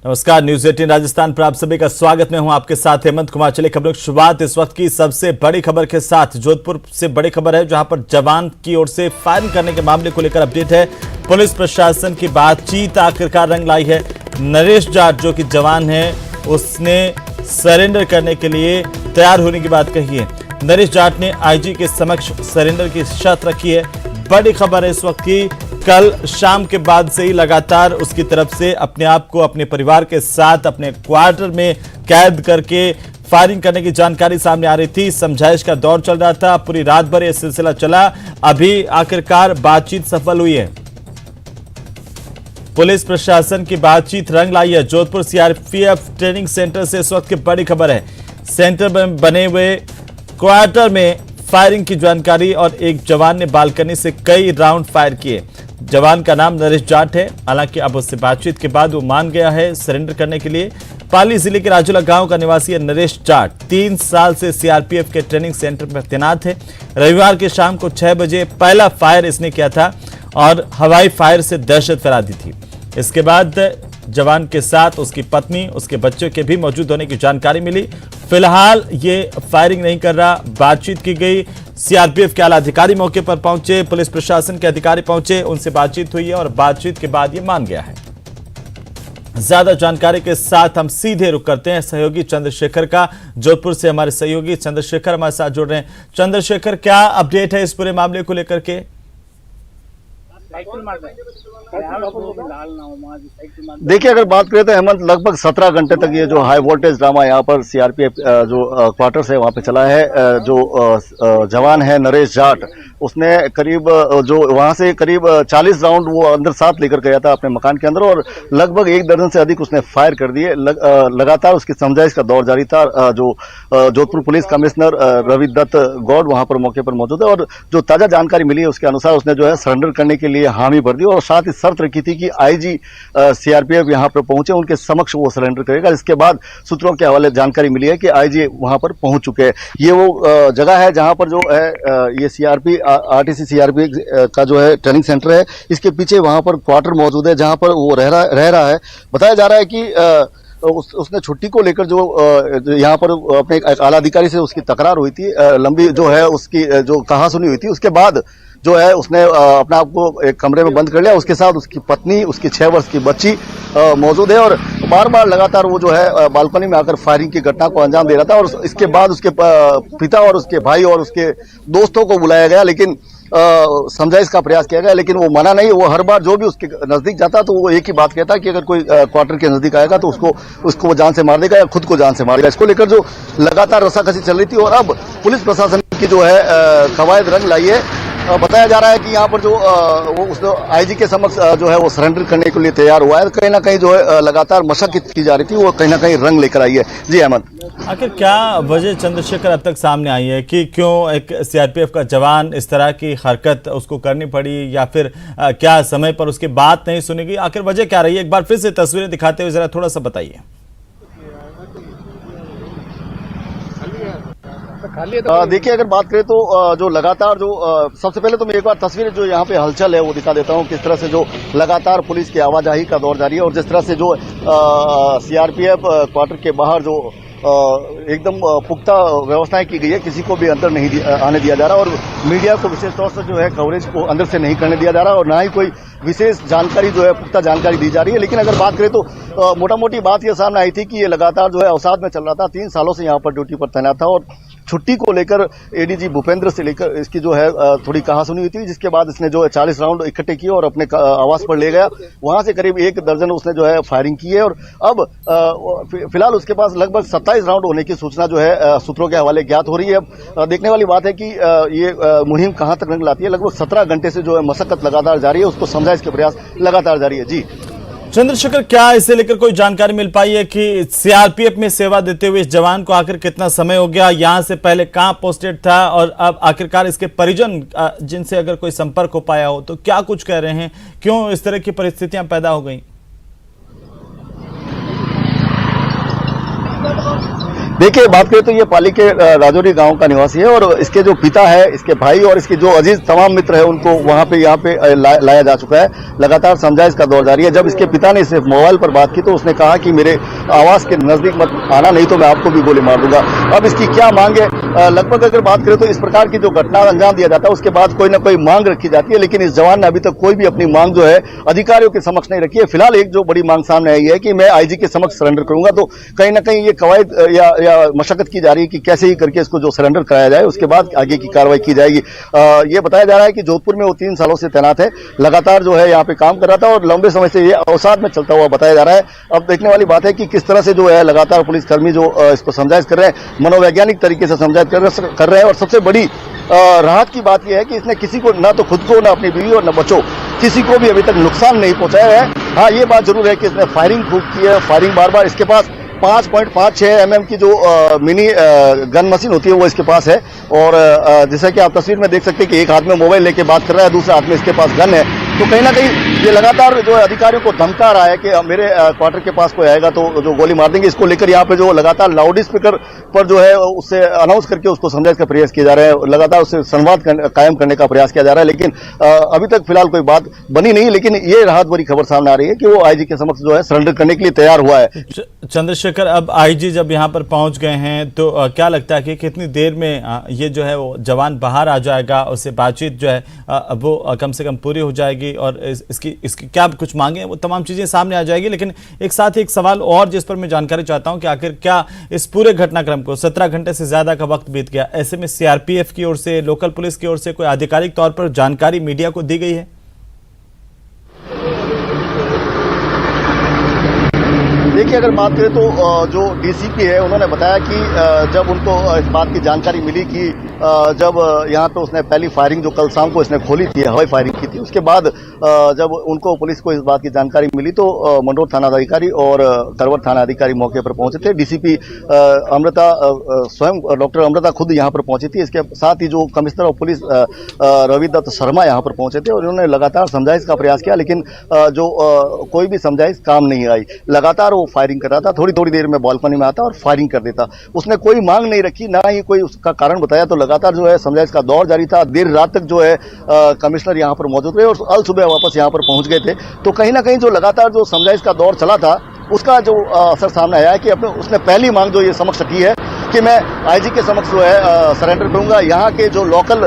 नमस्कार, न्यूज 18 राजस्थान पर आप सभी का स्वागत। मैं हूं आपके साथ हेमंत कुमार। चले खबरों की शुरुआत इस वक्त की सबसे बड़ी खबर के साथ। जोधपुर से बड़ी खबर है, जहां पर जवान की ओर से फायरिंग करने के मामले को लेकर अपडेट है। पुलिस प्रशासन की बातचीत आखिरकार रंग लाई है। नरेश जाट जो कि जवान है, उसने सरेंडर करने के लिए तैयार होने की बात कही है। नरेश जाट ने आईजी के समक्ष सरेंडर की शर्त रखी है। बड़ी खबर है इस वक्त की। कल शाम के बाद से ही लगातार उसकी तरफ से अपने आप को अपने परिवार के साथ अपने क्वार्टर में कैद करके फायरिंग करने की जानकारी सामने आ रही थी। समझाइश का दौर चल रहा था, पूरी रात भर यह सिलसिला चला। अभी आखिरकार बातचीत सफल हुई है। पुलिस प्रशासन की बातचीत रंग लाई है। जोधपुर सीआरपीएफ ट्रेनिंग सेंटर से इस वक्त की बड़ी खबर है। सेंटर में बने हुए क्वार्टर में फायरिंग की जानकारी और एक जवान ने बालकनी से कई राउंड फायर किए। जवान का नाम नरेश जाट है। हालांकि अब उससे बातचीत के बाद वो मान गया है सरेंडर करने के लिए। पाली जिले के राजूला गांव का निवासी है नरेश जाट। 3 साल से सीआरपीएफ के ट्रेनिंग सेंटर में तैनात है। रविवार के शाम को 6 बजे पहला फायर इसने किया था और हवाई फायर से दहशत फैला दी थी। इसके बाद जवान के साथ उसकी पत्नी, उसके बच्चों के भी मौजूद होने की जानकारी मिली। फिलहाल ये फायरिंग नहीं कर रहा। बातचीत की गई। सीआरपीएफ के आला अधिकारी मौके पर पहुंचे, पुलिस प्रशासन के अधिकारी पहुंचे, उनसे बातचीत हुई है और बातचीत के बाद ये मान गया है। ज्यादा जानकारी के साथ हम सीधे रुख करते हैं सहयोगी चंद्रशेखर का। जोधपुर से हमारे सहयोगी चंद्रशेखर हमारे साथ जुड़ रहे हैं। चंद्रशेखर, क्या अपडेट है इस पूरे मामले को लेकर के? देखिए, अगर बात करें तो हेमंत, लगभग 17 घंटे तक ये जो हाई वोल्टेज ड्रामा यहाँ पर सीआरपीएफ जो क्वार्टर्स है वहाँ पे चला है। जो जवान है नरेश जाट, उसने करीब जो वहाँ से करीब 40 राउंड वो अंदर साथ लेकर गया था अपने मकान के अंदर और लगभग 1 दर्जन से अधिक उसने फायर कर दिए। लगातार उसकी समझाइश का दौर जारी था। जो जोधपुर पुलिस कमिश्नर रवि दत्त गौड़ वहाँ पर मौके पर मौजूद है और जो ताजा जानकारी मिली है उसके अनुसार उसने जो है सरेंडर करने के लिए हामी भर दी और साथ ही शर्त रखी थी कि आईजी सीआरपीएफ यहाँ पर पहुंचे, उनके समक्ष वो सरेंडर करेगा। इसके बाद सूत्रों के हवाले जानकारी मिली है कि आईजी वहां पर पहुंच चुके हैं। ये वो जगह है जहां पर जो है ये सीआरपी आरटीसी सीआरपी का जो है ट्रेनिंग सेंटर है। इसके पीछे वहां पर क्वार्टर मौजूद है जहां पर वो रह रहा है। बताया जा रहा है कि उसने छुट्टी को लेकर जो यहाँ पर अपने आला अधिकारी से उसकी तकरार हुई थी, लंबी जो है उसकी जो कहासुनी हुई थी। उसके बाद जो है उसने अपने आप को एक कमरे में बंद कर लिया। उसके साथ उसकी पत्नी, उसकी 6 वर्ष की बच्ची मौजूद है और बार बार लगातार वो जो है बालकनी में आकर फायरिंग की घटना को अंजाम दे रहा था। और इसके बाद उसके पिता और उसके भाई और उसके दोस्तों को बुलाया गया, लेकिन समझाइश का प्रयास किया गया, लेकिन वो मना नहीं। वो हर बार जो भी उसके नजदीक जाता तो वो एक ही बात कहता कि अगर कोई क्वार्टर के नजदीक आएगा तो उसको वो जान से मार देगा या खुद को जान से मार देगा। इसको लेकर जो लगातार रस्साकसी चल रही थी और अब पुलिस प्रशासन की जो है कवायद रंग लाई है। बताया जा रहा है कि यहाँ पर जो वो उस आईजी के समक्ष जो है वो सरेंडर करने के लिए तैयार हुआ है। कहीं ना कहीं जो है लगातार मशक्कत की जा रही थी, वो कहीं ना कहीं रंग लेकर आई है। जी अहमद, आखिर क्या वजह चंद्रशेखर अब तक सामने आई है कि क्यों एक सीआरपीएफ का जवान इस तरह की हरकत उसको करनी पड़ी, या फिर क्या समय पर उसकी बात नहीं सुनी गई? आखिर वजह क्या रही है? एक बार फिर से तस्वीरें दिखाते हुए जरा थोड़ा सा बताइए। देखिए, अगर बात करें तो जो लगातार जो सबसे पहले तो मैं एक बार तस्वीर जो यहाँ पे हलचल है वो दिखा देता हूँ। किस तरह से जो लगातार पुलिस की आवाजाही का दौर जारी है और जिस तरह से जो सीआरपीएफ क्वार्टर के बाहर जो एकदम पुख्ता व्यवस्थाएं की गई है, किसी को भी अंदर नहीं आने दिया जा रहा और मीडिया को विशेष तौर से जो है कवरेज को अंदर से नहीं करने दिया जा रहा और ना ही कोई विशेष जानकारी जो है पुख्ता जानकारी दी जा रही है। लेकिन अगर बात करें तो मोटा मोटी बात यह सामने आई थी कि ये लगातार जो है अवसाद में चल रहा था। 3 सालों से यहाँ पर ड्यूटी पर तैनात था और छुट्टी को लेकर एडीजी भूपेंद्र से लेकर इसकी जो है थोड़ी कहासुनी हुई थी, जिसके बाद इसने जो है 40 राउंड इकट्ठे किए और अपने आवास पर ले गया। वहां से करीब 1 दर्जन उसने जो है फायरिंग की है और अब फिलहाल उसके पास लगभग 27 राउंड होने की सूचना जो है सूत्रों के हवाले ज्ञात हो रही है। अब देखने वाली बात है कि ये मुहिम कहां तक रंग लाती है। लगभग 17 घंटे से जो है मशक्कत लगातार जारी है, उसको समझाइश के प्रयास लगातार जारी है। जी चंद्रशेखर, क्या इसे लेकर कोई जानकारी मिल पाई है कि सीआरपीएफ में सेवा देते हुए इस जवान को आखिर कितना समय हो गया, यहां से पहले कहां पोस्टेड था और अब आखिरकार इसके परिजन जिनसे अगर कोई संपर्क हो पाया हो तो क्या कुछ कह रहे हैं? क्यों इस तरह की परिस्थितियां पैदा हो गई? देखिए, बात करें तो ये पाली के राजौरी गांव का निवासी है और इसके जो पिता है, इसके भाई और इसके जो अजीज तमाम मित्र है, उनको वहां पे यहाँ पे लाया जा चुका है। लगातार समझाइश का दौर जारी है। जब इसके पिता ने सिर्फ मोबाइल पर बात की तो उसने कहा कि मेरे आवास के नजदीक मत आना, नहीं तो मैं आपको भी गोली मार दूंगा। अब इसकी क्या मांग है? लगभग अगर बात करें तो इस प्रकार की जो घटना अंजाम दिया जाता है उसके बाद कोई ना कोई मांग रखी जाती है, लेकिन इस जवान ने अभी तक कोई भी अपनी मांग जो है अधिकारियों के समक्ष नहीं रखी है। फिलहाल एक जो बड़ी मांग सामने आई है कि मैं आईजी के समक्ष सरेंडर करूंगा, तो कहीं ना कहीं ये कवायद या मशक्कत की जा रही है कि कैसे ही करके इसको जो सरेंडर कराया जाए, उसके बाद आगे की कार्रवाई की जाएगी। ये बताया जा रहा है कि जोधपुर में वो 3 सालों से तैनात है, लगातार जो है यहाँ पे काम कर रहा था और लंबे समय से ये अवसाद में चलता हुआ बताया जा रहा है। अब देखने वाली बात है कि किस तरह से जो है लगातार पुलिसकर्मी जो इसको समझाइश कर रहे हैं, मनोवैज्ञानिक तरीके से समझाइश कर रहे हैं। और सबसे बड़ी राहत की बात यह है कि इसने किसी को, ना तो खुद को, ना अपनी बीवी और न बच्चों, किसी को भी अभी तक नुकसान नहीं पहुंचाया है। हाँ, ये बात जरूर है कि इसने फायरिंग खूब की है, फायरिंग बार बार। इसके पास 5.56 mm की जो मिनी गन मशीन होती है वो इसके पास है और जैसा कि आप तस्वीर में देख सकते हैं कि एक हाथ में मोबाइल लेके बात कर रहा है, दूसरे हाथ में इसके पास गन है। तो कहीं ना कहीं ये लगातार जो है अधिकारियों को धमका रहा है कि मेरे क्वार्टर के पास कोई आएगा तो जो गोली मार देंगे। इसको लेकर यहाँ पे जो लगातार लाउड स्पीकर पर जो है उससे अनाउंस करके उसको समझाने का प्रयास किया जा रहा है, लगातार उससे संवाद कायम करने का प्रयास किया जा रहा है, लेकिन अभी तक फिलहाल कोई बात बनी नहीं। लेकिन ये राहत भरी खबर सामने आ रही है कि वो आईजी के समक्ष जो है सरेंडर करने के लिए तैयार हुआ है। चंद्रशेखर, अब आईजी जब यहाँ पर पहुंच गए हैं तो क्या लगता है कि कितनी देर में ये जो है वो जवान बाहर आ जाएगा, उससे बातचीत जो है वो कम से कम पूरी हो जाएगी और इसकी क्या कुछ मांगे वो तमाम चीजें सामने आ जाएगी। लेकिन एक साथ ही एक सवाल और जिस पर मैं जानकारी चाहता हूं कि आखिर क्या इस पूरे घटनाक्रम को 17 घंटे से ज्यादा का वक्त बीत गया, ऐसे में सीआरपीएफ की ओर से, लोकल पुलिस की ओर से कोई आधिकारिक तौर पर जानकारी मीडिया को दी गई है? देखिए, अगर बात करें तो जो डीसीपी है उन्होंने बताया कि जब उनको इस बात की जानकारी मिली कि जब यहाँ पे उसने पहली फायरिंग जो कल शाम को इसने खोली थी, हवाई फायरिंग की थी, उसके बाद जब उनको पुलिस को इस बात की जानकारी मिली तो मंडोर थाना अधिकारी और करवर थाना अधिकारी मौके पर पहुंचे थे। डीसीपी अमृता स्वयं डॉक्टर अमृता खुद यहाँ पर पहुंची थी। इसके साथ ही जो commissioner of police Ravidutt Sharma यहाँ पर पहुंचे थे और उन्होंने लगातार समझाइश का प्रयास किया, लेकिन जो कोई भी समझाइश काम नहीं आई। लगातार वो फायरिंग कर रहा था, थोड़ी थोड़ी देर में बालकनी में आता और फायरिंग कर देता। उसने कोई मांग नहीं रखी, ना ही कोई उसका कारण बताया। तो लगातार जो है समझाइश का दौर जारी था। देर रात तक जो है कमिश्नर यहाँ पर मौजूद रहे और अल सुबह वापस यहाँ पर पहुंच गए थे। तो कहीं ना कहीं जो लगातार जो समझाइश का दौर चला था उसका जो असर सामने आया है कि उसने पहली मांग जो ये समक्ष रखी है कि मैं आईजी के समक्ष जो है सरेंडर करूंगा। यहाँ के जो लोकल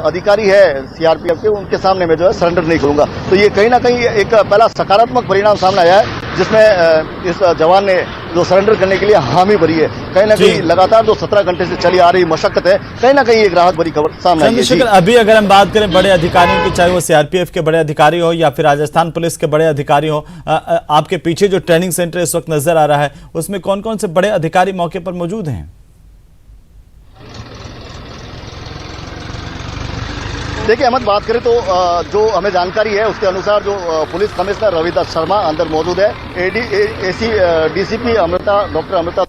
अधिकारी है सीआरपीएफ के, उनके सामने मैं जो है सरेंडर नहीं करूंगा। तो ये कहीं ना कहीं एक पहला सकारात्मक परिणाम सामने आया है जिसमें इस जवान ने जो सरेंडर करने के लिए हामी भरी है। कहीं ना कहीं लगातार जो 17 घंटे से चली आ रही मशक्कत है, कहीं ना कहीं एक राहत भरी खबर सामने आई है। अभी अगर हम बात करें बड़े अधिकारियों की, चाहे वो सीआरपीएफ के बड़े अधिकारी हो या फिर राजस्थान पुलिस के बड़े अधिकारी हो, आपके पीछे जो ट्रेनिंग सेंटर इस वक्त नजर आ रहा है उसमें कौन कौन से बड़े अधिकारी मौके पर मौजूद हैं? देखिए अहमद, बात करें तो जो हमें जानकारी है उसके अनुसार जो पुलिस कमिश्नर रविदत्त शर्मा अंदर मौजूद है, डीसीपी डॉक्टर अमृता।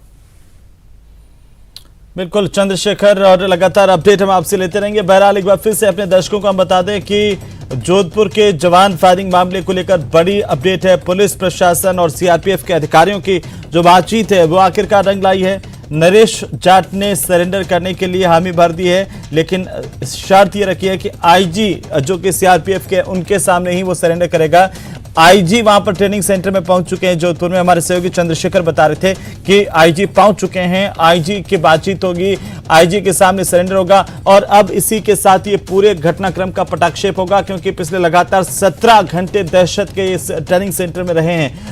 बिल्कुल चंद्रशेखर, और लगातार अपडेट हम आपसे लेते रहेंगे। बहरहाल एक बार फिर से अपने दर्शकों को हम बता दें कि जोधपुर के जवान फायरिंग मामले को लेकर बड़ी अपडेट है। पुलिस प्रशासन और सीआरपीएफ के अधिकारियों की जो बातचीत है वो आखिरकार रंग लाई है। नरेश जाट ने सरेंडर करने के लिए हामी भर दी है, लेकिन शर्त ये रखी है कि आईजी जो कि सीआरपीएफ के, उनके सामने ही वो सरेंडर करेगा। आईजी वहां पर ट्रेनिंग सेंटर में पहुंच चुके हैं जोधपुर में। हमारे सहयोगी चंद्रशेखर बता रहे थे कि आईजी पहुंच चुके हैं, आईजी की बातचीत होगी, आईजी के सामने सरेंडर होगा और अब इसी के साथ ये पूरे घटनाक्रम का पटाक्षेप होगा, क्योंकि पिछले लगातार 17 घंटे दहशत के इस ट्रेनिंग सेंटर में रहे हैं।